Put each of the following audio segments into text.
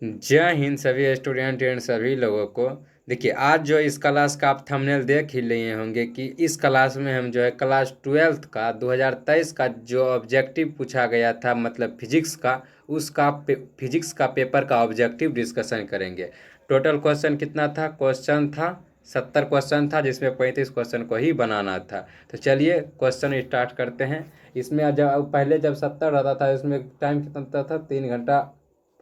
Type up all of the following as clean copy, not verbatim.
जय हिंद सभी student and सभी लोगों को। देखिए, आज जो इस क्लास का आप थंबनेल देख ही लिए होंगे कि इस क्लास में हम जो है क्लास 12th का 2023 का जो ऑब्जेक्टिव पूछा गया था, मतलब फिजिक्स का, फिजिक्स का पेपर का ऑब्जेक्टिव डिस्कशन करेंगे। टोटल क्वेश्चन कितना था? क्वेश्चन था 70 क्वेश्चन था, जिसमें 35 क्वेश्चन को ही बनाना था। तो चलिए क्वेश्चन स्टार्ट करते हैं। इसमें जब 70 रहता था, इसमें टाइम कितना देता था? 3 घंटा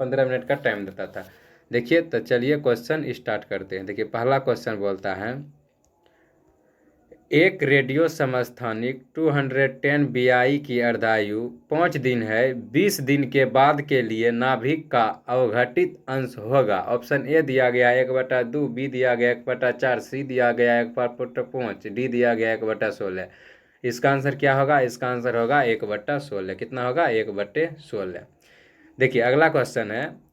15 मिनट का टाइम देता था। देखिए, तो चलिए क्वेश्चन स्टार्ट करते हैं। देखिए, पहला क्वेश्चन बोलता है, एक रेडियो समस्थानिक 210 BI की अर्धायु 5 दिन है। 20 दिन के बाद के लिए नाभिक का अवघटित अंश होगा। ऑप्शन ए दिया गया 1/2, बी दिया गया 1/4, सी दिया गया 1/5, डी दिया गया 1/16। इसका आंसर क्या होगा? इसका आंसर होगा 1/16। कितना होगा? 1/16। देखिए, अगला क्वेश्चन है,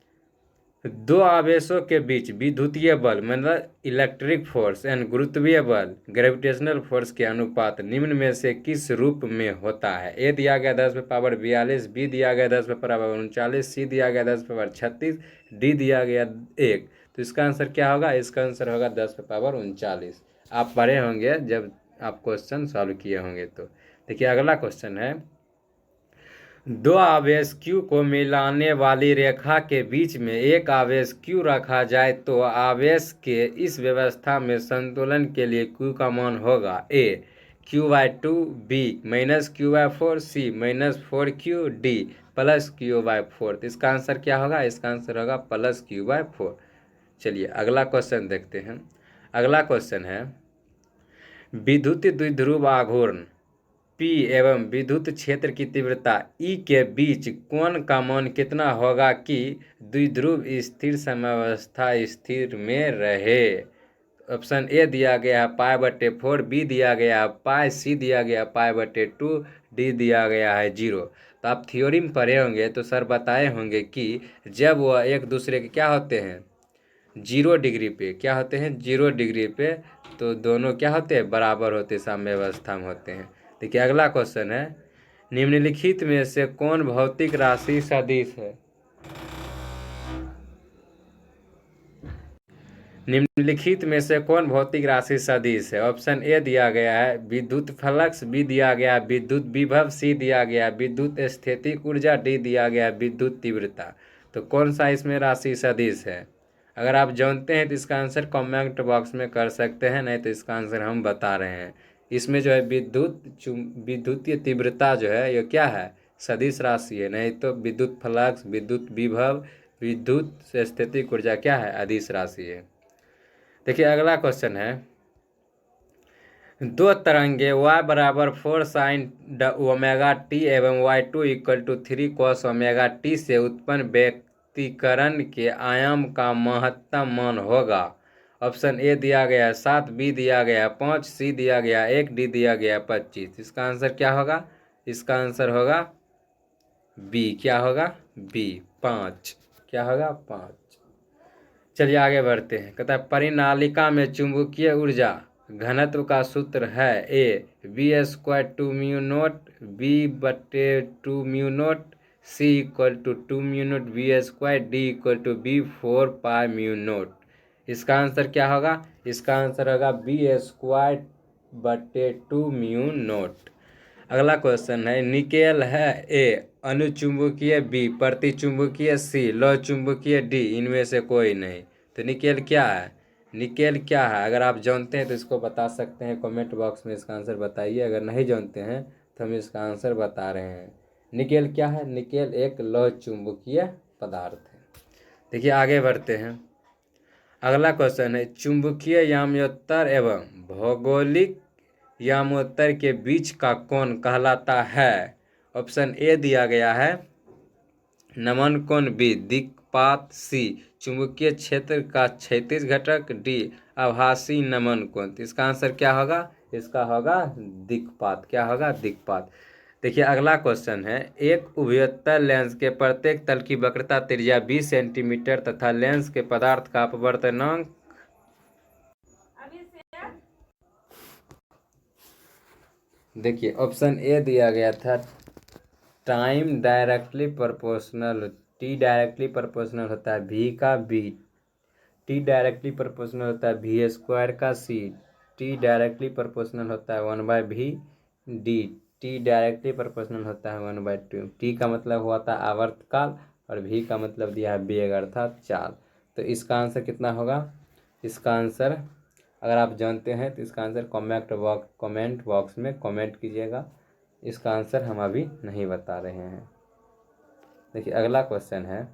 दो आवेशों के बीच विद्युतीय बल मतलब इलेक्ट्रिक फोर्स एंड गुरुत्वीय बल ग्रेविटेशनल फोर्स के अनुपात निम्न में से किस रूप में होता है? ए दिया गया 10⁻42, बी दिया गया 10⁻39, सी दिया गया 10⁻36, डी दिया गया 1। तो इसका आंसर क्या होगा? इसका आंसर होगा 10⁻39। आप पढ़े होंगे जब आप क्वेश्चन सॉल्व किए होंगे तो। देखिए, अगला क्वेश्चन है, दो आवेश Q को मिलाने वाली रेखा के बीच में एक आवेश Q रखा जाए तो आवेश के इस व्यवस्था में संतुलन के लिए Q का मान होगा। ए Q/2, बी -Q/4, सी -4Q, डी +Q/4। तो इसका आंसर क्या होगा? इसका आंसर होगा +Q/4। चलिए अगला क्वेश्चन देखते हैं। अगला क्वेश्चन है, विद्युत द्विध्रुव आघूर्ण P एवं विद्युत क्षेत्र की तीव्रता E के बीच कोण का मान कितना होगा कि द्विध्रुव स्थिर साम्यावस्था स्थिर में रहे? ऑप्शन ए दिया गया है π/4, बी दिया गया है पाई, सी दिया गया π/2, डी दिया गया है 0। तो आप थ्योरी में पढ़े होंगे तो सर बताए होंगे कि जब वह एक दूसरे के क्या होते हैं? 0 डिग्री पे। क्या होते हैं? 0 डिग्री पे। तो दोनों क्या होते हैं? बराबर होते, साम्यावस्था में होते हैं। देखिए, अगला क्वेश्चन है, निम्नलिखित में से कौन भौतिक राशि सदिश है? निम्नलिखित में से कौन भौतिक राशि सदिश है? ऑप्शन ए दिया गया है विद्युत फ्लक्स, बी दिया गया है विद्युत विभव, सी दिया गया है विद्युत स्थैतिक ऊर्जा, डी दिया गया है विद्युत तीव्रता। तो कौन सा इसमें राशि सदिश है? अगर आप जानते हैं तो इसका आंसर कमेंट बॉक्स में कर सकते हैं, नहीं तो इसका आंसर हम बता रहे हैं। इसमें जो है विद्युतीय तीव्रता जो है ये क्या है? सदिश राशि है। नहीं तो विद्युत फ्लक्स, विद्युत विभव, विद्युत स्थैतिक ऊर्जा क्या है? अदिश राशि है। देखिए, अगला क्वेश्चन है, दो तरंगे y = 4 sin ω t एवं y2 = 3 cos ω t से उत्पन्न व्यक्तीकरण के आयाम का महत्तम मान होगा। ऑप्शन ए दिया गया है 7, बी दिया गया है 5, सी दिया गया है 1, डी दिया गया है 25। इसका आंसर क्या होगा? इसका आंसर होगा बी। क्या होगा? बी 5। क्या होगा? 5। चलिए आगे बढ़ते हैं। कहता है, परिनालिका में चुंबकीय ऊर्जा घनत्व का सूत्र है। ए V²2μ0, B/2μ0, C = 2μ0 V², D = B4πμ0। इसका आंसर क्या होगा? इसका आंसर होगा B²/2μ0। अगला क्वेश्चन है, निकेल है। ए अनुचुंबकीय, बी प्रतिचुंबकीय, सी लौ चुंबकीय, डी इनमें से कोई नहीं। तो निकेल क्या है? निकेल क्या है? अगर आप जानते हैं तो इसको बता सकते हैं कमेंट बॉक्स में, इसका आंसर बताइए। अगर नहीं जानते हैं तो हम इसका आंसर बता रहे हैं। निकेल क्या है? निकेल एक लौ चुंबकीय पदार्थ है। देखिए आगे बढ़ते हैं। अगला क्वेश्चन है, चुंबकीय याम्योत्तर एवं भौगोलिक यामोत्तर के बीच का कोण कहलाता है। ऑप्शन ए दिया गया है नमन कोण, बी दिक्पात, सी चुंबकीय क्षेत्र का क्षैतिज घटक, डी आभासी नमन कोण। इसका आंसर क्या होगा? इसका होगा दिक्पात। क्या होगा? दिक्पात। देखिए अगला क्वेश्चन है, एक उभयतल लेंस के प्रत्येक तल की वक्रता त्रिज्या 20 सेंटीमीटर तथा लेंस के पदार्थ का अपवर्तनांक देखिए ऑप्शन ए दिया गया था time directly proportional T directly proportional होता है भी का बी, टी डायरेक्टली प्रोपोर्शनल होता है भी स्क्वायर का सी, टी डायरेक्टली प्रोपोर्शनल होता है 1/v D, T directly proportional होता है 1/2। टी का मतलब हुआ था आवर्तकाल और भी का मतलब दिया है वेग अर्थात चाल। तो इसका आंसर कितना होगा? इसका आंसर अगर आप जानते हैं तो इसका आंसर कमेंट बॉक्स में कमेंट कीजिएगा। इसका आंसर हम अभी नहीं बता रहे हैं। देखिए अगला क्वेश्चन है,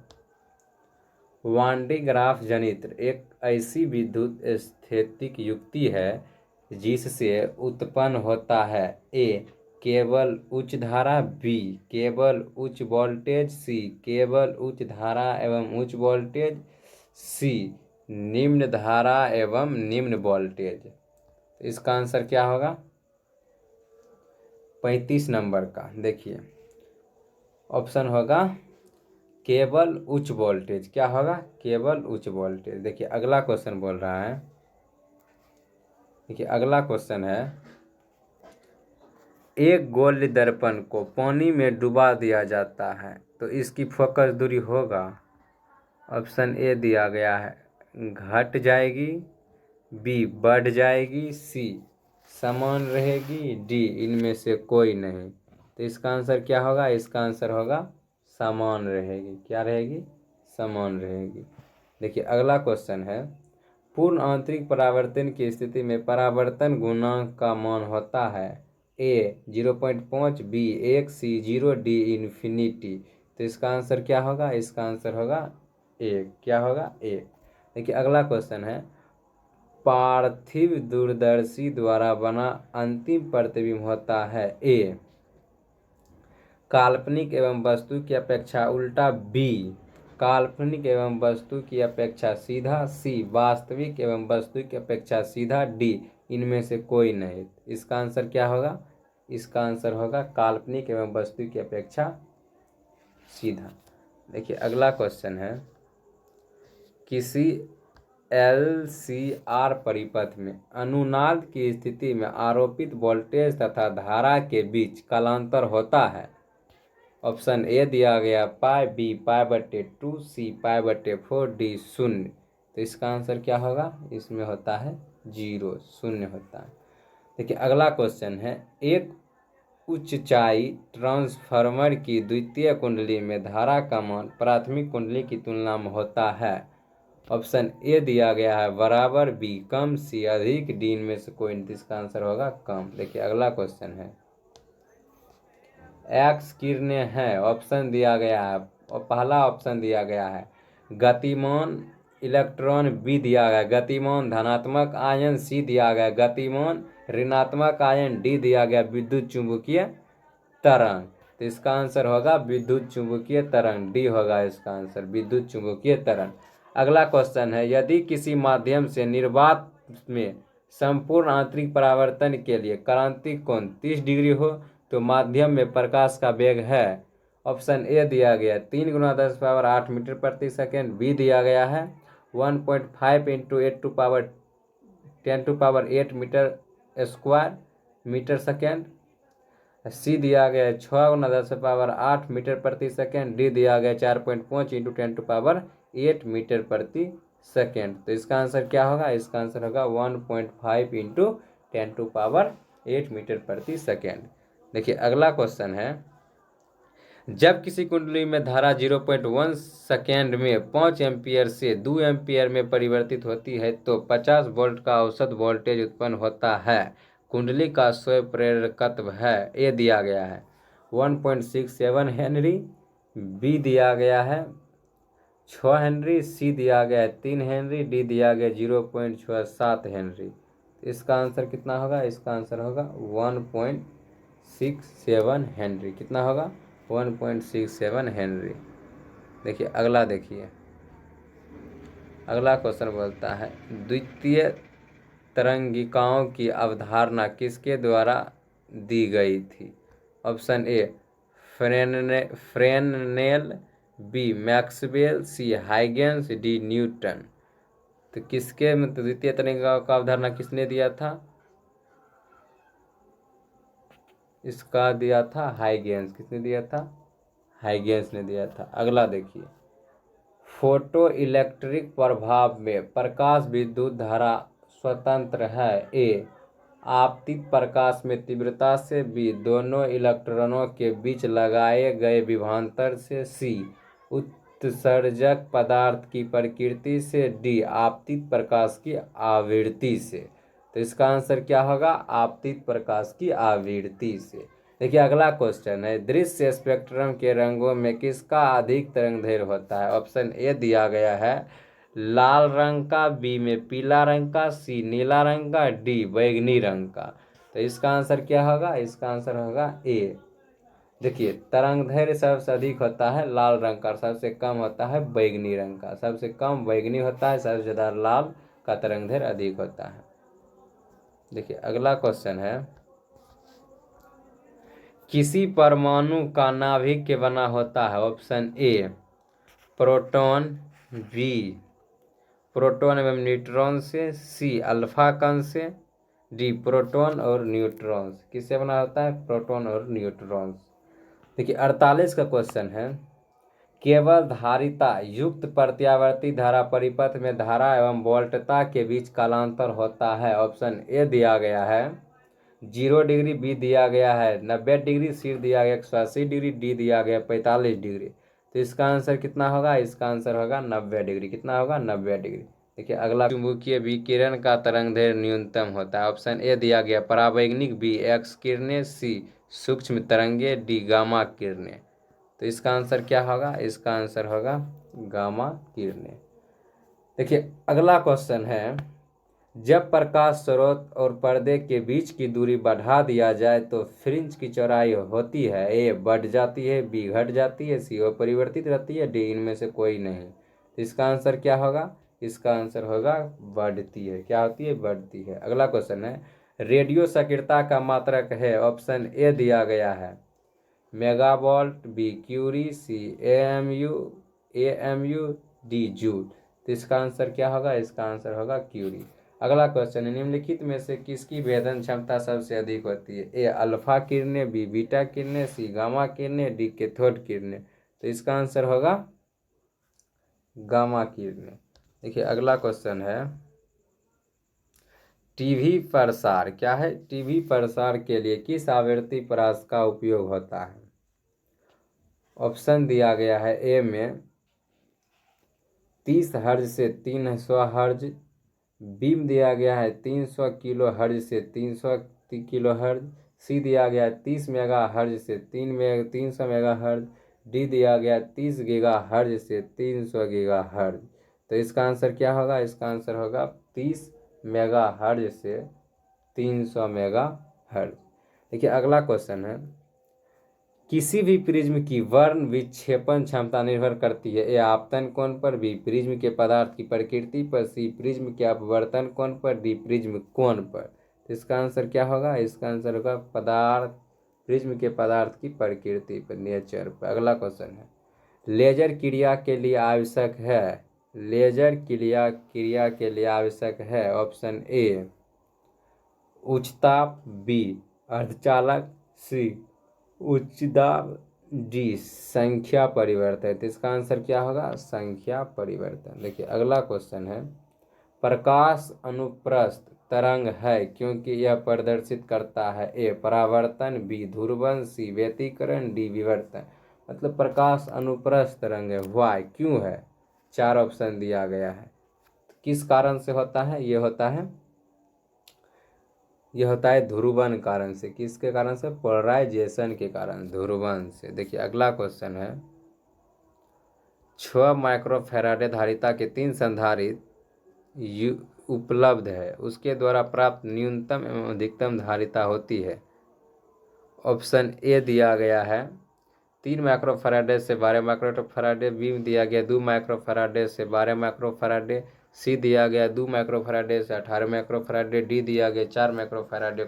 वान डी ग्राफ जनित्र एक ऐसी विद्युत स्थैतिक युक्ति है जिससे उत्पन्न होता है ए केवल उच्च धारा, बी केवल उच्च वोल्टेज, सी केवल उच्च धारा एवं उच्च वोल्टेज, सी निम्न धारा एवं निम्न वोल्टेज। तो इसका आंसर क्या होगा? 35 नंबर का देखिए ऑप्शन होगा केवल उच्च वोल्टेज। क्या होगा? केवल उच्च वोल्टेज। देखिए अगला क्वेश्चन बोल रहा है, देखिए अगला क्वेश्चन है, एक गोल दर्पण को पानी में डुबा दिया जाता है तो इसकी फोकस दूरी होगा। ऑप्शन ए दिया गया है घट जाएगी, बी बढ़ जाएगी, सी समान रहेगी, डी इनमें से कोई नहीं। तो इसका आंसर क्या होगा? इसका आंसर होगा समान रहेगी। क्या रहेगी? समान रहेगी। देखिए अगला क्वेश्चन है, पूर्ण आंतरिक परावर्तन की स्थिति में परावर्तन गुणांक का मान होता है ए 0.5, बी 1, सी 0, डी इन्फिनिटी। तो इसका आंसर क्या होगा? इसका आंसर होगा 1। क्या होगा? 1। देखिए अगला क्वेश्चन है, पार्थिव दूरदर्शी द्वारा बना अंतिम प्रतिबिंब होता है ए काल्पनिक एवं वस्तु की अपेक्षा उल्टा, बी काल्पनिक एवं वस्तु की अपेक्षा सीधा, सी वास्तविक एवं वस्तु की अपेक्षा सीधा, डी इनमें से कोई नहीं। इसका आंसर क्या होगा? इसका आंसर होगा काल्पनिक एवं वस्तु की अपेक्षा सीधा। देखिए अगला क्वेश्चन है, किसी LCR परिपथ में अनुनाद की स्थिति में आरोपित वोल्टेज तथा धारा के बीच कालांतर होता है। ऑप्शन ए दिया गया पाई, बी पाई/2, सी पाई/4, डी शून्य। तो इसका आंसर क्या होगा? इसमें होता है 0, शून्य होता है। देखिए अगला क्वेश्चन है, एक उच्चाई ट्रांसफार्मर की द्वितीय कुंडली में धारा का मान प्राथमिक कुंडली की तुलना में होता है। ऑप्शन ए दिया गया है बराबर, बी कम, सी अधिक, डी इनमें से कोई नहीं। इसका आंसर होगा कम। देखिए अगला क्वेश्चन है, एक्स किरणें हैं। ऑप्शन दिया गया है और पहला ऑप्शन दिया गया है गतिमान इलेक्ट्रॉन, बी दिया गया गतिमान धनात्मक आयन, सी दिया गया गतिमान ऋणात्मक आयन, डी दिया गया विद्युत चुंबकीय तरंग। तो इसका आंसर होगा विद्युत चुंबकीय तरंग, डी होगा इसका आंसर विद्युत चुंबकीय तरंग। अगला क्वेश्चन है, यदि किसी माध्यम से निर्वात में संपूर्ण आंतरिक परावर्तन के लिए क्रांतिक कोण 30 डिग्री हो तो माध्यम में प्रकाश का वेग है। ऑप्शन ए दिया गया 3 × 10⁸ मीटर प्रति सेकेंड, बी दिया गया है 1.5 × 10⁸ मीटर स्क्वायर मीटर सेकेंड, सी दिया गया 6 × 10⁸ मीटर प्रति सेकेंड, डी दिया गया 4.5 × 10⁸ मीटर प्रति सेकेंड। तो इसका आंसर क्या होगा? इसका आंसर होगा 1.5 × 10⁸ मीटर प्रति सेकेंड। देखिए अगला क्वेश्चन है, जब किसी कुंडली में धारा 0.1 सेकेंड में 5 एम्पियर से 2 एम्पियर में परिवर्तित होती है तो 50 वोल्ट का औसत वोल्टेज उत्पन्न होता है। कुंडली का स्वयं प्रेरकत्व है, ए दिया गया है 1.67 हेनरी, बी दिया गया है 6 हेनरी, सी दिया गया है 3 हेनरी, डी दिया गया 0.67 हेनरी। इसका आंसर कितना होगा? इसका आंसर होगा 1.67 हेनरी। कितना होगा? 1.67 हेनरी। देखिए अगला, देखिए अगला क्वेश्चन बोलता है, द्वितीय तरंगिकाओं की अवधारणा किसके द्वारा दी गई थी? Option A Fresnel, B Maxwell, C Huygens, D Newton. तो किसके मतलब द्वितीय तरंगिकाओं का अवधारणा किसने दिया था? इसका दिया था हाइगेंस। किसने दिया था? हाइगेंस ने दिया था। अगला देखिए, फोटो इलेक्ट्रिक प्रभाव में प्रकाश विद्युत धारा स्वतंत्र है। ए आपतित प्रकाश में तीव्रता से। बी दोनों इलेक्ट्रॉनों के बीच लगाए गए विभवांतर से। सी उत्सर्जक पदार्थ की प्रकृति से। डी आपतित प्रकाश की आवृत्ति से। तो इसका आंसर क्या होगा? आपतित प्रकाश की आवृत्ति से। देखिए अगला क्वेश्चन है, दृश्य स्पेक्ट्रम के रंगों में किसका अधिक तरंगदैर्घ्य होता है? ऑप्शन ए दिया गया है लाल रंग का, बी में पीला रंग का, सी नीला रंग का, डी बैंगनी रंग का। तो इसका आंसर क्या होगा? इसका आंसर होगा ए। देखिए तरंगदैर्घ्य सबसे अधिक होता है लाल रंग का, सबसे कम होता है बैंगनी रंग का। सबसे कम बैंगनी होता है, सबसे ज़्यादा लाल का तरंगदैर्घ्य अधिक होता है। देखिए अगला क्वेश्चन है, किसी परमाणु का नाभिक के बना होता है? Option A proton, B proton एवं न्यूट्रॉन से, सी अल्फा कण से, डी प्रोटॉन और न्यूट्रॉन। किससे बना होता है? प्रोटॉन और न्यूट्रॉन। देखिए 48 का क्वेश्चन है, केवल धारिता युक्त प्रत्यावर्ती धारा परिपथ में धारा एवं वोल्टता के बीच कालांतर होता है। ऑप्शन ए दिया गया है 0 डिग्री, बी दिया गया है 90 डिग्री, सी दिया गया 180 डिग्री, डी दिया गया 45 डिग्री। तो इसका आंसर कितना होगा? इसका आंसर होगा 90 डिग्री। कितना होगा? 90 डिग्री। देखिए अगला, चुंबकीय विकिरण का तरंगदैर्घ्य न्यूनतम होता है। ऑप्शन ए दिया गया परावैंगनिक, बी एक्स किरणें, सी सूक्ष्म तरंगे, डी गामा किरणें। तो इसका आंसर क्या होगा? इसका आंसर होगा गामा किरणें। देखिए अगला क्वेश्चन है, जब प्रकाश स्रोत और पर्दे के बीच की दूरी बढ़ा दिया जाए तो फ्रिंज की चौड़ाई होती है। ए बढ़ जाती है, बी घट जाती है, सी अपरिवर्तित रहती है, डी इनमें से कोई नहीं। तो इसका आंसर क्या होगा? इसका आंसर होगा बढ़ती है। क्या होती है? बढ़ती है। अगला क्वेश्चन है, रेडियो सक्रियता का मात्रक है। ऑप्शन ए दिया गया है मेगावोल्ट, बी क्यूरी, सी एएमयू, डी जूल। तो इसका आंसर क्या होगा? इसका आंसर होगा क्यूरी। अगला क्वेश्चन है, निम्नलिखित में से किसकी भेदन क्षमता सबसे अधिक होती है? ए अल्फा किरणें, बी बीटा किरणें, सी गामा किरणें, डी कैथोड किरणें। तो इसका आंसर होगा गामा किरणें। देखिए अगला क्वेश्चन है, टीवी प्रसार, क्या है? टीवी प्रसार के लिए किस आवृत्ति परास का उपयोग होता है? ऑप्शन दिया गया है ए में 30 हर्ज से 300 हर्ज, बी में दिया गया है 300 किलो हर्ज से 300 किलो हर्ज, सी दिया गया है 30 मेगा हर्ज से 300 मेगा हर्ज, डी दिया गया 30 गीगा हर्ज से 300 गीगा हर्ज। तो इसका आंसर क्या होगा? इसका आंसर होगा 30 मेगा हर्ज से 300 मेगा हर्ज। देखिए अगला क्वेश्चन है, किसी भी प्रिज्म की वर्ण विक्षेपण क्षमता निर्भर करती है। ए आपतन कोण पर, बी प्रिज्म के पदार्थ की प्रकृति पर, सी प्रिज्म के अपवर्तन कोण पर, डी प्रिज्म कोण पर। तो इसका आंसर क्या होगा? इसका आंसर होगा प्रिज्म के पदार्थ की प्रकृति पर, नेचर पर। अगला क्वेश्चन है, लेजर क्रिया के लिए आवश्यक है। लेजर क्रिया के लिए आवश्यक है। ऑप्शन ए उच्च ताप, बी अर्धचालक, सी उच्च दाब, डी संख्या परिवर्तन। तो इसका आंसर क्या होगा? संख्या परिवर्तन। देखिए अगला क्वेश्चन है, प्रकाश अनुप्रस्थ तरंग है क्योंकि यह प्रदर्शित करता है। ए परावर्तन, बी ध्रुवन, सी व्यतिकरण, डी विवर्तन। मतलब प्रकाश अनुप्रस्थ तरंग है। वाई क्यों है? 4 ऑप्शन दिया गया है। किस कारण से होता है? यह होता है ध्रुवन कारण से। किसके कारण से? पोलराइजेशन के कारण, ध्रुवन से। देखिए अगला क्वेश्चन है, 6 माइक्रोफैराडे धारिता के 3 संधारित्र उपलब्ध है, उसके द्वारा प्राप्त न्यूनतम एवं अधिकतम धारिता होती है। ऑप्शन ए दिया गया है 3 माइक्रोफैराडे से 12 माइक्रोफैराडे, बी में दिया गया 2 माइक्रोफैराडे से 12 माइक्रोफैराडे, सी दिया गया 2 माइक्रोफैराडे से 18 माइक्रोफैराडे, डी दिया गया 4 माइक्रोफैराडे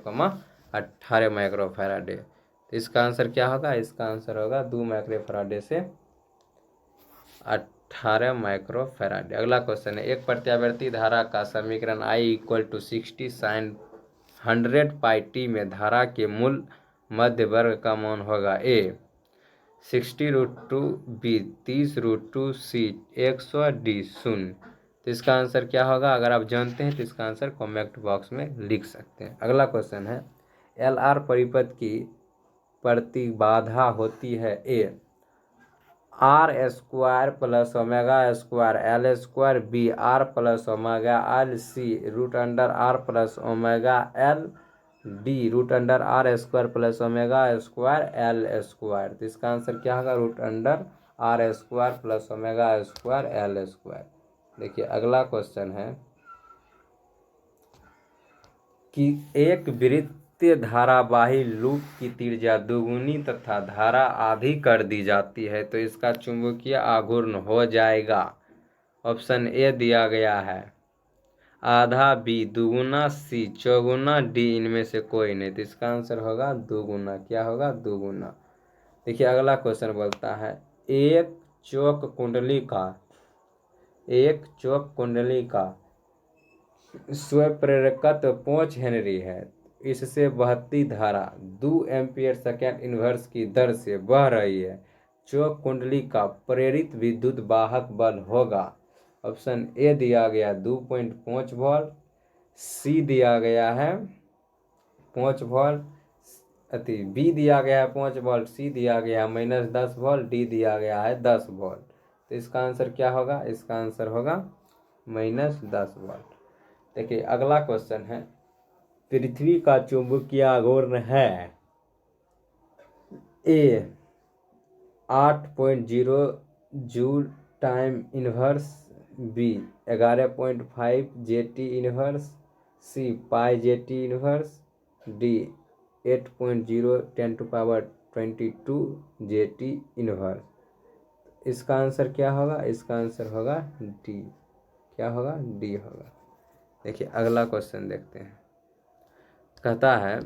18 माइक्रोफैराडे। तो इसका आंसर क्या होगा? इसका आंसर होगा 2 माइक्रोफैराडे से 18 माइक्रोफैराडे। अगला क्वेश्चन है, एक प्रत्यावर्ती धारा का समीकरण I = 60 sin 100 πt में धारा के मूल मध्य वर्ग का मान होगा। ए 60√2 बी 30√2 सी 100 डी 0। तो इसका आंसर क्या होगा? अगर आप जानते हैं तो इसका आंसर कमेंट बॉक्स में लिख सकते हैं। अगला क्वेश्चन है, एल आर परिपथ की प्रतिबाधा होती है A R square plus omega square L square, B R plus omega L, C root under R plus omega L, D root under R square plus omega square L square. तो इसका answer क्या होगा? Root under R square plus omega square L square. देखिए अगला question है कि एक वृत्तीय धारावाही लूप की त्रिज्या दुगुनी तथा धारा आधी कर दी जाती है तो इसका चुंबकीय आघूर्ण हो जाएगा। ऑप्शन ए दिया गया है आधा, बी दुगुना, सी चौगुना, डी इनमें से कोई नहीं। तो इसका आंसर होगा दुगुना। क्या होगा? दुगुना। देखिए अगला क्वेश्चन बोलता है एक चौक कुंडली का स्वप्रेरकत्व 5 हेनरी है। इससे बहती धारा 2 एम्पीयर सेकेंड इनवर्स की दर से बह रही है। चौक कुंडली का प्रेरित विद्युत वाहक बल होगा। ऑप्शन ए दिया गया 2.5 वोल्ट, सी दिया गया है 5 वोल्ट, बी दिया गया है 5 वोल्ट, सी दिया गया है -10 वोल्ट, डी दिया गया है 10 वोल्ट। तो इसका आंसर क्या होगा? इसका आंसर होगा -10 वोल्ट। देखिए अगला क्वेश्चन है पृथ्वी का चुंबकीय आघूर्ण है A 8.0 joule time inverse, B 11.5 JT inverse, C pi JT inverse, D 8.0 10⁻22 JT inverse. इसका आंसर क्या होगा? इसका आंसर होगा डी। क्या होगा? डी होगा। देखिए अगला क्वेश्चन देखते हैं। कहता है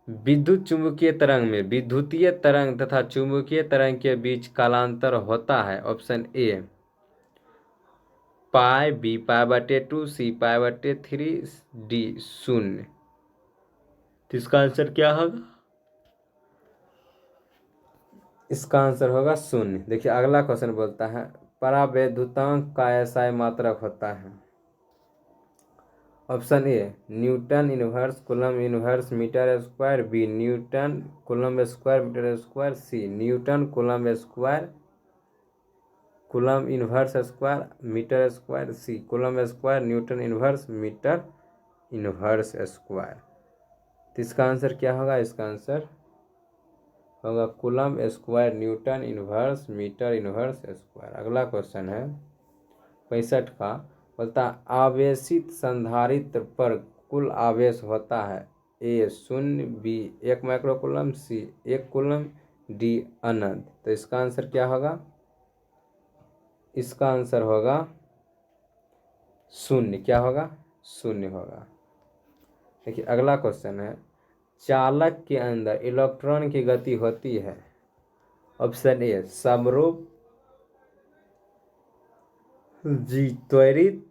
विद्युत चुंबकीय तरंग में विद्युतीय तरंग तथा चुंबकीय तरंग के बीच कालांतर होता है। ऑप्शन ए पाई, बी पाई/2, सी पाई/3, डी 0। तो इसका आंसर क्या होगा? इसका आंसर होगा 0। देखिए अगला क्वेश्चन बोलता है परावैद्युतांक का SI मात्रक होता है। Option A newton inverse coulomb inverse metre square, B newton coulomb square metre square, C newton coulomb square coulomb inverse square metre square, C coulomb square newton inverse metre inverse square. तो इसका answer क्या होगा? इसका आंसर होगा coulomb square newton inverse metre inverse square. अगला question है 65 का, बोलता आवेशित संधारित्र पर कुल आवेश होता है ए 0, बी 1 माइक्रोकूलम, सी 1 कूलम, डी अनंत। तो इसका आंसर क्या होगा? इसका आंसर होगा 0। क्या होगा? 0 होगा। देखिए अगला क्वेश्चन है चालक के अंदर इलेक्ट्रॉन की गति होती है। ऑप्शन ए समरूप, जी त्वरित,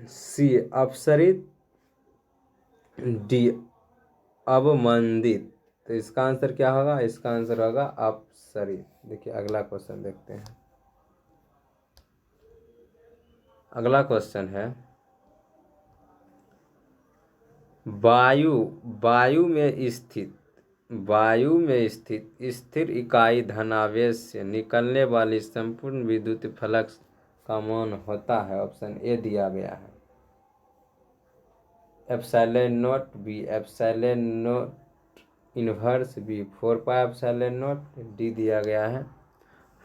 सी अपसरित, डी अवमंदित। तो इसका आंसर क्या होगा? इसका आंसर होगा अपसरित। देखिए अगला क्वेश्चन देखते हैं। अगला क्वेश्चन है वायु में स्थित स्थिर इकाई धनावेश से निकलने वाली संपूर्ण विद्युत फ्लक्स का मान होता है। ऑप्शन ए दिया गया है epsilon naught, B epsilon naught inverse, B 4 pi epsilon naught, D दिया गया है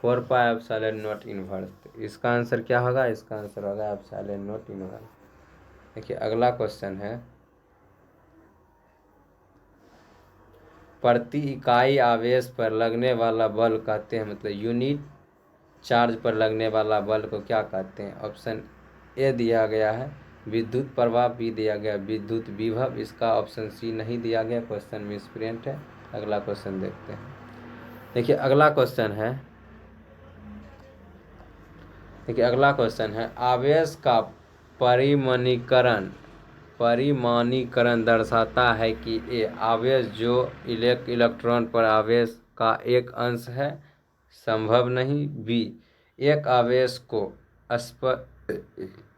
4 पाई एप्सिलॉन नॉट इनवर्स। इसका आंसर क्या होगा? इसका आंसर होगा एप्सिलॉन नॉट इनवर्स। देखिए अगला क्वेश्चन है प्रति इकाई आवेश पर लगने वाला बल कहते हैं, मतलब यूनिट चार्ज पर लगने वाला बल को क्या कहते हैं? ऑप्शन ए दिया गया है विद्युत प्रवाह, बी दिया गया विद्युत विभव। इसका ऑप्शन सी नहीं दिया गया, क्वेश्चन मिसप्रिंट है। अगला क्वेश्चन देखते हैं। देखिए अगला क्वेश्चन है आवेश का परिमाणीकरण दर्शाता है कि ए आवेश जो इलेक्ट्रॉन पर आवेश का एक अंश है, संभव नहीं। बी, एक आवेश को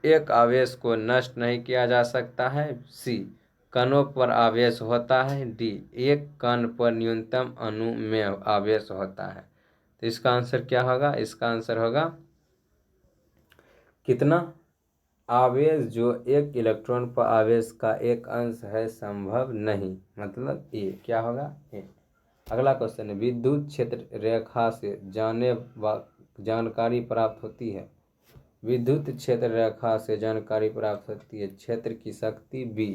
एक आवेश को नष्ट नहीं किया जा सकता है। सी, कणों पर आवेश होता है। डी, एक कण पर न्यूनतम अणु में आवेश होता है। तो इसका आंसर क्या होगा? इसका आंसर होगा कितना? आवेश जो एक इलेक्ट्रॉन पर आवेश का एक अंश है, संभव नहीं, मतलब ए क्या होगा? ए। अगला क्वेश्चन है, विद्युत क्षेत्र रेखा से जानकारी प्राप्त होती है। विद्युत क्षेत्र रेखा से जानकारी प्राप्त होती है। क्षेत्र की शक्ति। बी,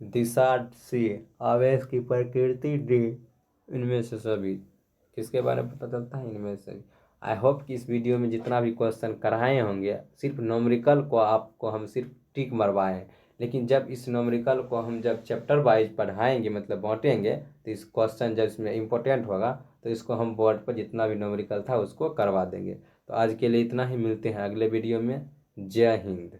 दिशा। सी, आवेश की प्रकृति। डी, इनमें से सभी। किसके बारे में पता चलता है? इनमें से। आई होप कि इस वीडियो में जितना भी क्वेश्चन कराए होंगे, सिर्फ न्यूमेरिकल को आपको हम सिर्फ टिक मरवाए हैं, लेकिन जब इस न्यूमेरिकल को हम जब चैप्टर वाइज पढ़ाएंगे, मतलब बांटेंगे, तो इस क्वेश्चन जब इसमें इंपॉर्टेंट होगा तो इसको हम बोर्ड पर जितना भी न्यूमेरिकल था उसको करवा देंगे। तो आज के लिए इतना ही, मिलते हैं अगले वीडियो में। जय हिंद।